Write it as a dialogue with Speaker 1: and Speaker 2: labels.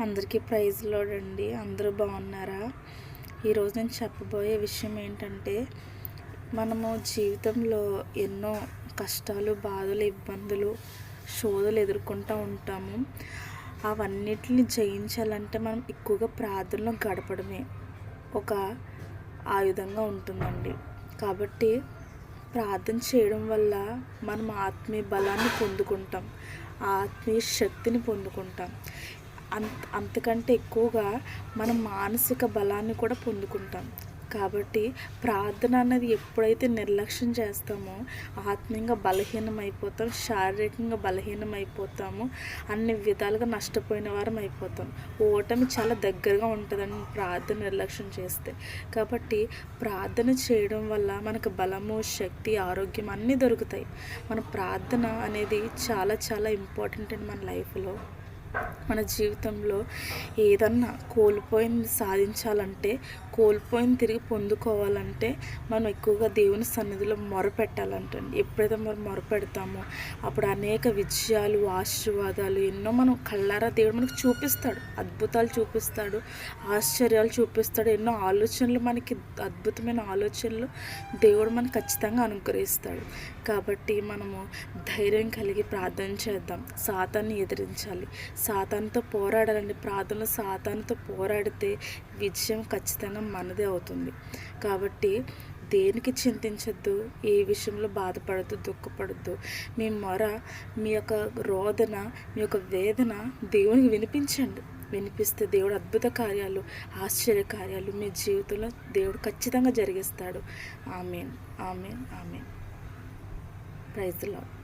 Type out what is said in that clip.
Speaker 1: అందరికీ praise lord అండి. అందరూ బాగున్నారా? ఈరోజు నేను చెప్పబోయే విషయం ఏంటంటే, మనము జీవితంలో ఎన్నో కష్టాలు, బాధలు, ఇబ్బందులు, శోధనలు ఎదుర్కొంటూ ఉంటాము. అవన్నిటిని జయించాలంటే మనం ఎక్కువగా ప్రార్థనలో గడపడమే ఒక ఆయుధంగా ఉంటుందండి. కాబట్టి ప్రార్థన చేయడం వల్ల మనం ఆత్మీయ బలాన్ని పొందుకుంటాం, ఆత్మీయ శక్తిని పొందుకుంటాం. అంతకంటే ఎక్కువగా మనం మానసిక బలాన్ని కూడా పొందుకుంటాం. కాబట్టి ప్రార్థన అనేది ఎప్పుడైతే నిర్లక్ష్యం చేస్తామో ఆత్మీయంగా బలహీనమైపోతాం, శారీరకంగా బలహీనమైపోతాము, అన్ని విధాలుగా నష్టపోయిన వారం అయిపోతాం. ఓటమి చాలా దగ్గరగా ఉంటుందని ప్రార్థన నిర్లక్ష్యం చేస్తే. కాబట్టి ప్రార్థన చేయడం వల్ల మనకు బలము, శక్తి, ఆరోగ్యం అన్నీ దొరుకుతాయి. మన ప్రార్థన అనేది చాలా చాలా ఇంపార్టెంట్ అండి మన లైఫ్లో. మన జీవితంలో ఏదన్నా కోల్పోయింది సాధించాలంటే, కోల్పోయింది తిరిగి పొందుకోవాలంటే మనం ఎక్కువగా దేవుని సన్నిధిలో మొరపెట్టాలంటండి. ఎప్పుడైతే మనం మొరపెడతామో అప్పుడు అనేక విజయాలు, ఆశీర్వాదాలు ఎన్నో మనం కళ్ళారా దేవుడు మనకు చూపిస్తాడు. అద్భుతాలు చూపిస్తాడు, ఆశ్చర్యాలు చూపిస్తాడు. ఎన్నో ఆలోచనలు, మనకి అద్భుతమైన ఆలోచనలు దేవుడు మనకు ఖచ్చితంగా అనుగ్రహిస్తాడు. కాబట్టి మనము ధైర్యం కలిగి ప్రార్థన చేద్దాం. సాతాన్ని ఎదిరించాలి, సాతానుతో పోరాడాలండి. ప్రార్థనలో సాతానుతో పోరాడితే విజయం ఖచ్చితంగా మనదే అవుతుంది. కాబట్టి దేనికి చింతించద్దు, ఏ విషయంలో బాధపడద్దు, దుఃఖపడద్దు. మీ మొర, మీ యొక్క రోదన, మీ యొక్క వేదన దేవునికి వినిపించండి. వినిపిస్తే దేవుడు అద్భుత కార్యాలు, ఆశ్చర్య కార్యాలు మీ జీవితంలో దేవుడు ఖచ్చితంగా జరిగిస్తాడు. ఆమేన్, ఆమేన్, ఆమేన్. Praise the lord.